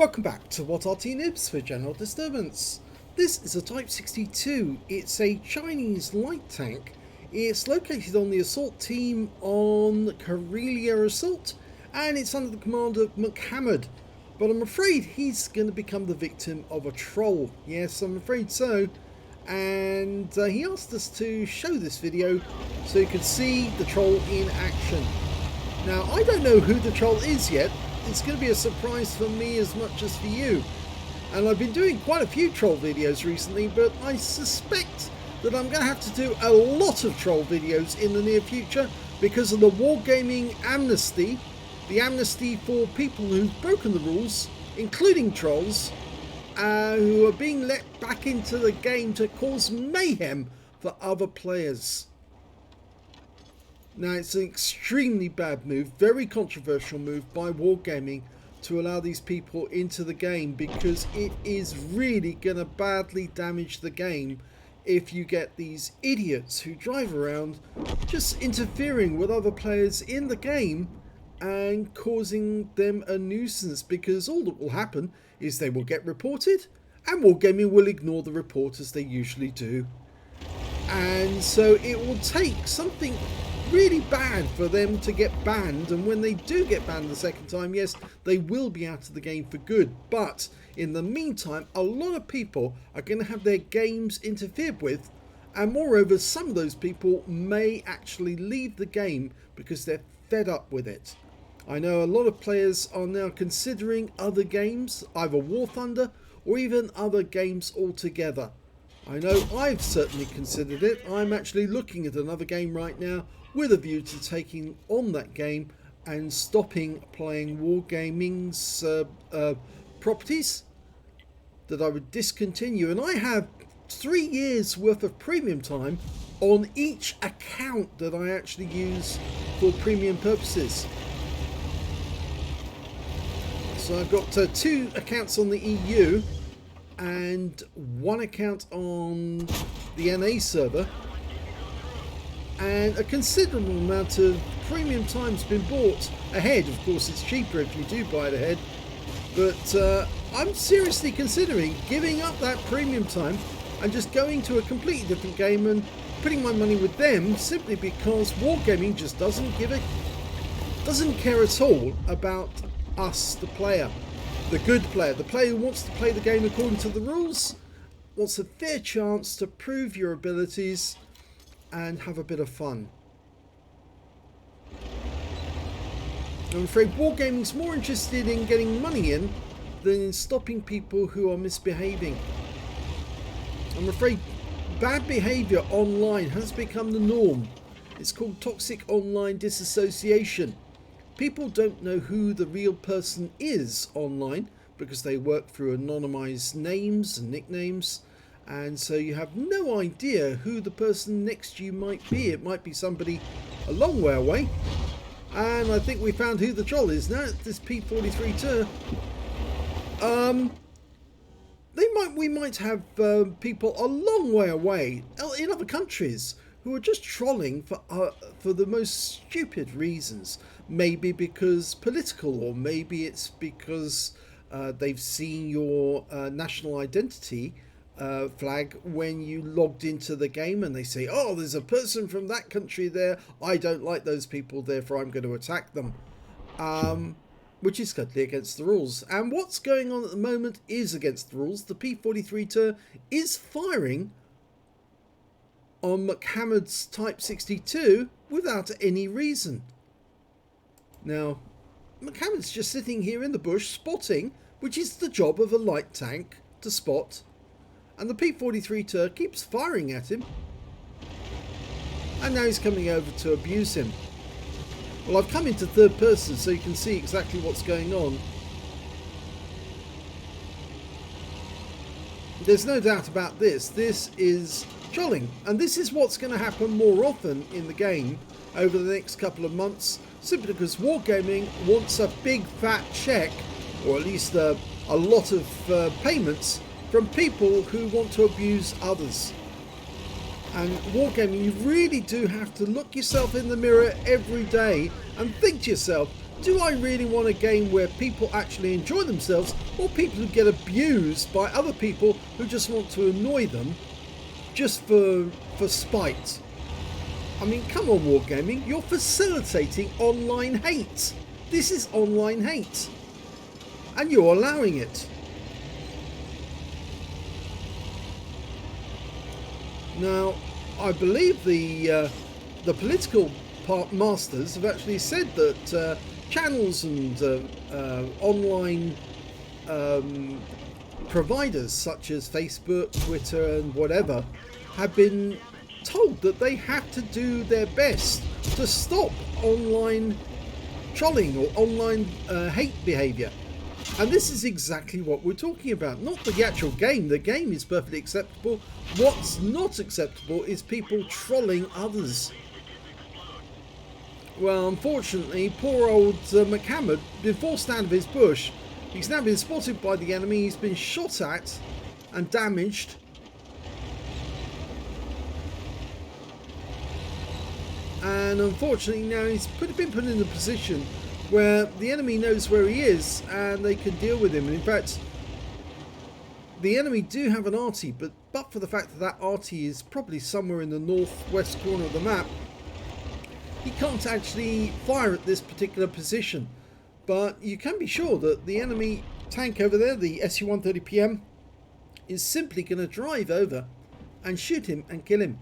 Welcome back to What Arty Noobs for General Disturbance. This is a Type 62. It's a Chinese light tank. It's located on the assault team on Karelia assault, and it's under the command of MCHammereD. But I'm afraid he's going to become the victim of a troll. Yes, I'm afraid so. And he asked us to show this video so you could see the troll in action. Now, I don't know who the troll is yet. It's going to be a surprise for me as much as for you. And I've been doing quite a few troll videos recently, but I suspect that I'm going to have to do a lot of troll videos in the near future because of the wargaming amnesty, the amnesty for people who've broken the rules, including trolls, who are being let back into the game to cause mayhem for other players. Now, it's an extremely bad move, very controversial move by Wargaming to allow these people into the game, because it is really going to badly damage the game if you get these idiots who drive around just interfering with other players in the game and causing them a nuisance, because all that will happen is they will get reported and Wargaming will ignore the report as they usually do. And so it will take something really bad for them to get banned, and when they do get banned the second time, yes, they will be out of the game for good. But in the meantime, a lot of people are going to have their games interfered with, and moreover, some of those people may actually leave the game because they're fed up with it. I know a lot of players are now considering other games, either War Thunder or even other games altogether. I know I've certainly considered it. I'm actually looking at another game right now with a view to taking on that game and stopping playing Wargaming's properties that I would discontinue. And I have 3 years worth of premium time on each account that I actually use for premium purposes. So I've got 2 accounts on the EU and 1 account on the NA server, and a considerable amount of premium time's been bought ahead. Of course, it's cheaper if you do buy it ahead, but I'm seriously considering giving up that premium time and just going to a completely different game and putting my money with them, simply because Wargaming just doesn't care at all about us, the player, the good player, the player who wants to play the game according to the rules, wants a fair chance to prove your abilities and have a bit of fun. I'm afraid Wargaming's more interested in getting money in than in stopping people who are misbehaving. I'm afraid bad behaviour online has become the norm. It's called toxic online disassociation. People don't know who the real person is online because they work through anonymised names and nicknames, and so you have no idea who the person next to you might be. It might be somebody a long way away, and I think we found who the troll is now. It's this P43 we might have people a long way away in other countries who are just trolling for the most stupid reasons. Maybe because political, or maybe it's because they've seen your national identity flag when you logged into the game, and they say, oh, there's a person from that country there, I don't like those people, therefore I'm going to attack them, which is totally against the rules. And what's going on at the moment is against the rules. The P43 is firing on MCHammereD's Type 62 without any reason. Now, MCHammereD's just sitting here in the bush spotting, which is the job of a light tank, to spot, and the P43 keeps firing at him, and now he's coming over to abuse him. Well, I've come into third person so you can see exactly what's going on. There's no doubt about this. This is trolling, and this is what's going to happen more often in the game over the next couple of months, simply because Wargaming wants a big fat check, or at least a lot of payments from people who want to abuse others. And Wargaming, you really do have to look yourself in the mirror every day and think to yourself, Do I really want a game where people actually enjoy themselves, or people who get abused by other people who just want to annoy them just for spite? I mean, come on, Wargaming, you're facilitating online hate. This is online hate, and you're allowing it. Now, I believe the political masters have actually said that channels and online providers such as Facebook, Twitter and whatever have been told that they have to do their best to stop online trolling or online hate behaviour. And this is exactly what we're talking about. Not the actual game. The game is perfectly acceptable. What's not acceptable is people trolling others. Well, unfortunately, poor old MCHammereD been forced out of his bush. He's now been spotted by the enemy. He's been shot at and damaged. And unfortunately now he's been put in a position where the enemy knows where he is and they can deal with him. And in fact, the enemy do have an Arty, but for the fact that that Arty is probably somewhere in the northwest corner of the map, he can't actually fire at this particular position. But you can be sure that the enemy tank over there, the SU-130PM, is simply going to drive over and shoot him and kill him.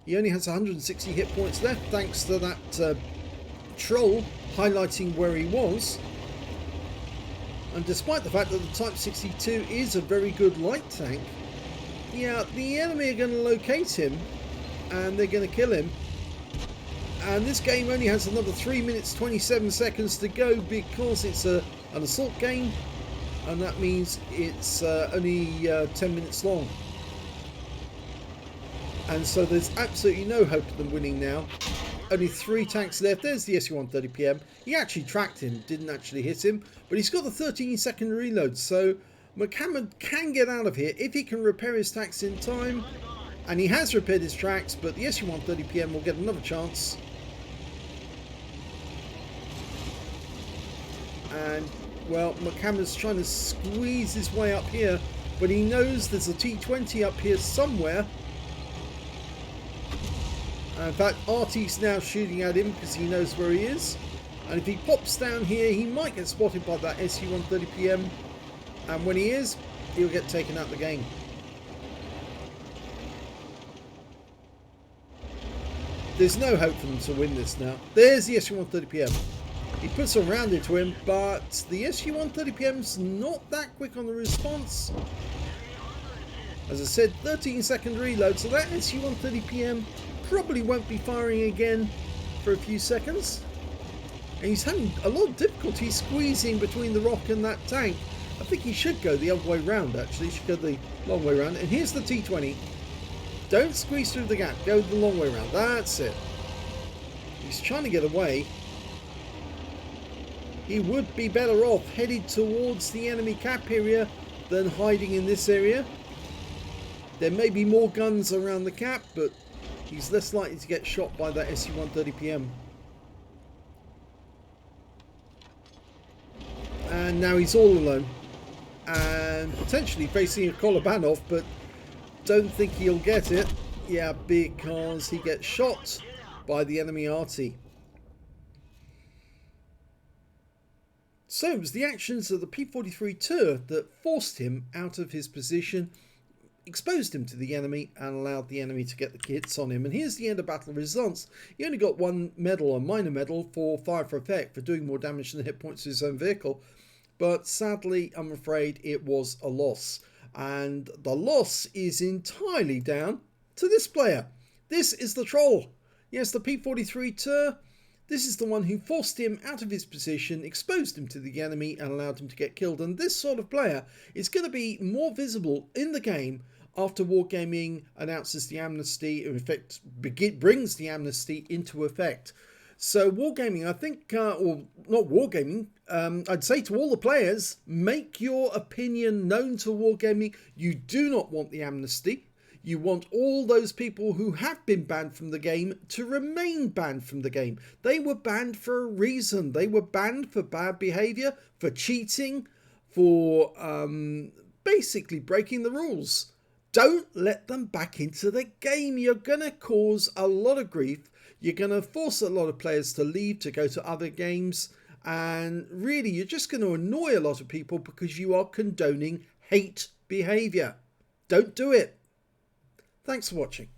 He only has 160 hit points left thanks to that troll highlighting where he was. And despite the fact that the Type 62 is a very good light tank, yeah, the enemy are going to locate him and they're going to kill him. And this game only has another 3 minutes 27 seconds to go because it's an assault game, and that means it's only 10 minutes long. And so there's absolutely no hope of them winning now. Only 3 tanks left. There's the SU-130PM. He actually tracked him, didn't actually hit him, but he's got a 13-second reload, so MCHammereD can get out of here if he can repair his tracks in time. And he has repaired his tracks, but the SU-130PM will get another chance. And, well, MCHammereD's trying to squeeze his way up here, but he knows there's a T-20 up here somewhere. In fact, Arty's now shooting at him because he knows where he is. And if he pops down here, he might get spotted by that SU-130PM. And when he is, he'll get taken out of the game. There's no hope for them to win this now. There's the SU-130PM. He puts a round into him, but the SU-130PM's not that quick on the response. As I said, 13-second reload, so that SU-130PM probably won't be firing again for a few seconds. And he's having a lot of difficulty squeezing between the rock and that tank. I think he should go the other way round, actually. He should go the long way round. And here's the T-20. Don't squeeze through the gap. Go the long way round. That's it. He's trying to get away. He would be better off headed towards the enemy cap area than hiding in this area. There may be more guns around the cap, but he's less likely to get shot by that SU-130PM. And now he's all alone. And potentially facing a Kolobanov, but don't think he'll get it. Yeah, because he gets shot by the enemy Arty. So it was the actions of the P-43 that forced him out of his position, exposed him to the enemy and allowed the enemy to get the hits on him. And here's the end of battle results. He only got 1 medal, a minor medal, for fire for effect, for doing more damage than the hit points to his own vehicle. But sadly, I'm afraid it was a loss. And the loss is entirely down to this player. This is the troll. Yes, the P-43 This is the one who forced him out of his position, exposed him to the enemy and allowed him to get killed. And this sort of player is going to be more visible in the game after Wargaming announces the amnesty, in effect brings the amnesty into effect. So Wargaming, I think, or not Wargaming, I'd say to all the players, make your opinion known to Wargaming. You do not want the amnesty. You want all those people who have been banned from the game to remain banned from the game. They were banned for a reason. They were banned for bad behavior, for cheating, for basically breaking the rules. Don't let them back into the game. You're going to cause a lot of grief. You're going to force a lot of players to leave, to go to other games. And really, you're just going to annoy a lot of people because you are condoning hate behavior. Don't do it. Thanks for watching.